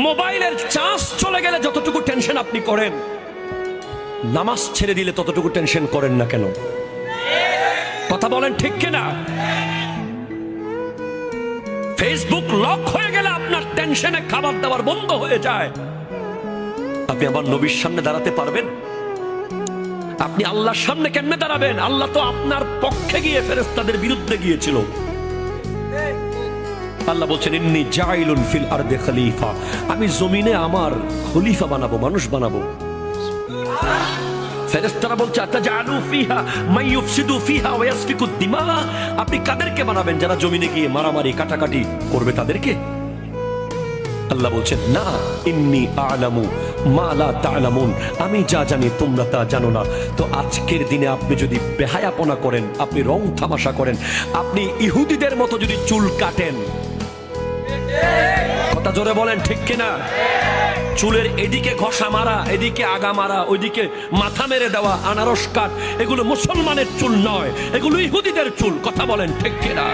মোবাইলের চার্জ চলে গেলে যতটুকু টেনশন আপনি করেন, নামাজ ছেড়ে দিলে ততটুকু টেনশন করেন না কেন? কথা বলেন ঠিক কিনা? ফেসবুক লক হয়ে গেলে আপনার টেনশনে খাবার দাবার বন্ধ হয়ে যায়। আপনি আবার নবীর সামনে দাঁড়াতে পারবেন? আপনি আল্লাহর সামনে কেমনে দাঁড়াবেন? আল্লাহ তো আপনার পক্ষে গিয়ে ফেরেশতাদের বিরুদ্ধে গিয়েছিল। আল্লাহ বলছেন ইন্নী জাইলুন ফিল আরদি খলিফা, আমি জমিনে আমার খলিফা বানাবো, মানুষ বানাবো। ফেরেশতারা বলছে আতাজালু ফিহা মান ইউফসিদু ফিহা ওয়া ইয়াসফিকু দিমা, আপনি কাদেরকে বানাবেন যারা জমিনে গিয়ে মারামারি কাটাকাটি করবে তাদেরকে? আল্লাহ বলছেন না, ইন্নী আ'লামু মা লা তা'লামুন, আমি যা জানি তোমরা তা জানো না। তো আজকের দিনে আপনি যদি বেহায়াপনা করেন, আপনি রং তামাশা করেন, আপনি ইহুদিদের মতো যদি চুল কাটেন, কথা জোরে বলেন ঠিক কিনা? চুলের এদিকে ঘষা মারা, এদিকে আগা মারা, ওইদিকে মাথা মেরে দেওয়া, আনারস কাট, এগুলো মুসলমানের চুল নয়, এগুলো ইহুদিদের চুল। কথা বলেন ঠিক কিনা?